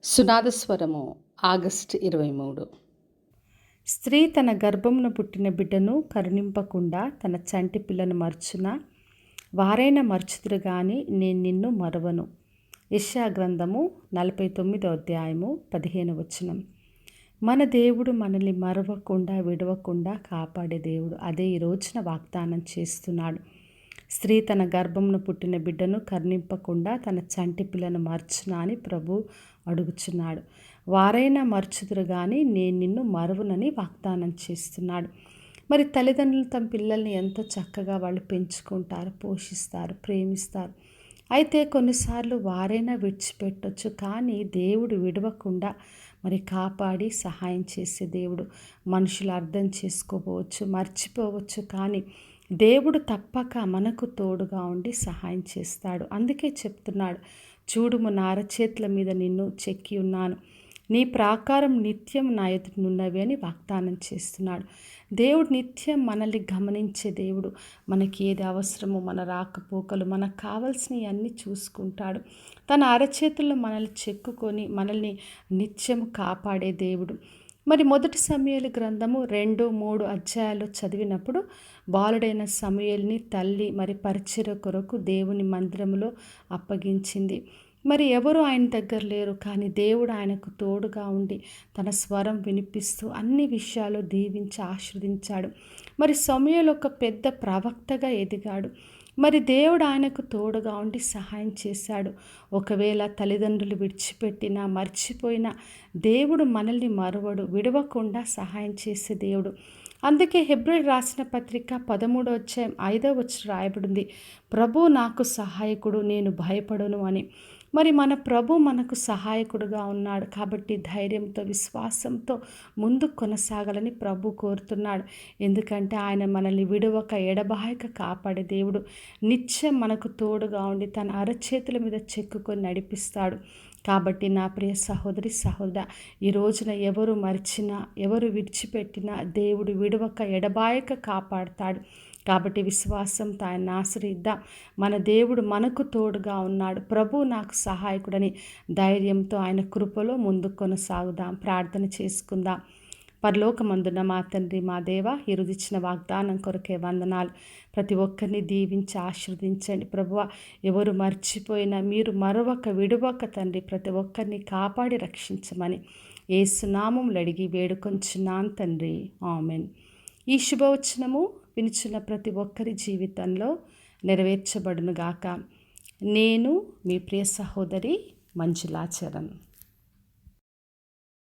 సునాదస్వరము August 23. స్త్రీ తన గర్భమున పుట్టిన బిడ్డను కరుణింపకుండా తన చంటి పిల్లను మర్చున వారైనా మర్చుదురు గాని నేను నిన్ను మరువను. యెషయా గ్రంథము 49వ అధ్యాయము 15వ వచనం. మన దేవుడు మనల్ని మరవకుండా విడవకుండా కాపాడే దేవుడు. అదే ఈ రోజున వాగ్దానం చేస్తున్నాడు. స్త్రీ తన గర్భమును పుట్టిన బిడ్డను కరుణింపకుండా తన చంటి పిల్లను మర్చునా అని ప్రభు అడుగుచున్నాడు. వారైనా మర్చుదురు కానీ నేను నిన్ను మరువనని వాగ్దానం చేస్తున్నాడు. మరి తల్లిదండ్రులు తమ పిల్లల్ని ఎంతో చక్కగా వాళ్ళు పెంచుకుంటారు, పోషిస్తారు, ప్రేమిస్తారు. అయితే కొన్నిసార్లు వారైనా విడిచిపెట్టవచ్చు, కానీ దేవుడు విడవకుండా మరి కాపాడి సహాయం చేసే దేవుడు. మనుషులు అర్థం చేసుకోవచ్చు, మర్చిపోవచ్చు, కానీ దేవుడు తప్పక మనకు తోడుగా ఉండి సహాయం చేస్తాడు. అందుకే చెప్తున్నాడు, చూడుము నా అరచేతుల మీద నిన్ను చెక్కి ఉన్నాను, నీ ప్రాకారం నిత్యం నా ఎదుటనున్నవి అని వాగ్దానం చేస్తున్నాడు. దేవుడు నిత్యం మనల్ని గమనించే దేవుడు. మనకి ఏది అవసరమో మన రాకపోకలు, మనకు కావాల్సినవి అన్నీ చూసుకుంటాడు. తన అరచేతుల్లో మనల్ని చెక్కుకొని మనల్ని నిత్యం కాపాడే దేవుడు. మరి మొదటి సమూయేలు గ్రంథము 2-3 అధ్యాయాలు చదివినప్పుడు బాలుడైన సమూయేలుని తల్లి మరి పరిచర్య కొరకు దేవుని మందిరములో అప్పగించింది. మరి ఎవరు ఆయన దగ్గర లేరు, కానీ దేవుడు ఆయనకు తోడుగా ఉండి తన స్వరం వినిపిస్తూ అన్ని విషయాలు దీవించి ఆశీర్వదించాడు. మరి సమూయేలు ఒక పెద్ద ప్రవక్తగా ఎదిగాడు. మరి దేవుడు ఆయనకు తోడుగా ఉండి సహాయం చేశాడు. ఒకవేళ తల్లిదండ్రులు విడిచిపెట్టినా మర్చిపోయినా దేవుడు మనల్ని మరువడు, విడవకుండా సహాయం చేసే దేవుడు. అందుకే హెబ్రీయులకు రాసిన పత్రిక 13వ అధ్యాయం 5వ వచనం రాయబడింది, ప్రభు నాకు సహాయకుడు, నేను భయపడను అని. మరి మన ప్రభు మనకు సహాయకుడుగా ఉన్నాడు కాబట్టి ధైర్యంతో, విశ్వాసంతో ముందు కొనసాగాలని ప్రభు కోరుతున్నాడు. ఎందుకంటే ఆయన మనల్ని విడవక ఎడబాయక కాపాడే దేవుడు. నిత్యం మనకు తోడుగా ఉండి తన అరచేతుల మీద చెక్కుకొని నడిపిస్తాడు. కాబట్టి నా ప్రియ సహోదరి సహోదర, ఈ రోజున ఎవరు మర్చినా ఎవరు విడిచిపెట్టినా దేవుడు విడవక ఎడబాయక కాపాడుతాడు. కాబట్టి విశ్వాసంతో ఆయన ఆశ్రయిద్దాం. మన దేవుడు మనకు తోడుగా ఉన్నాడు, ప్రభు నాకు సహాయకుడని ధైర్యంతో ఆయన కృపలో ముందుకు కొనసాగుదాం. ప్రార్థన చేసుకుందాం. పరలోకమందున్న మా తండ్రి, మా దేవ, ఈరోజు ఇచ్చిన వాగ్దానం కొరకే వందనాలు. ప్రతి ఒక్కరిని దీవించి ఆశీర్వదించండి ప్రభువ. ఎవరు మర్చిపోయినా మీరు మరొక విడువక తండ్రి ప్రతి ఒక్కరిని కాపాడి రక్షించమని యేసు నామములో అడిగి వేడుకొంచున్నాను తండ్రి, ఆమెన్. ఈ శుభవచనము వినుచున్న ప్రతి ఒక్కరి జీవితంలో నెరవేర్చబడునుగాక. నేను మీ ప్రియ సహోదరి మంజులా చరణ్.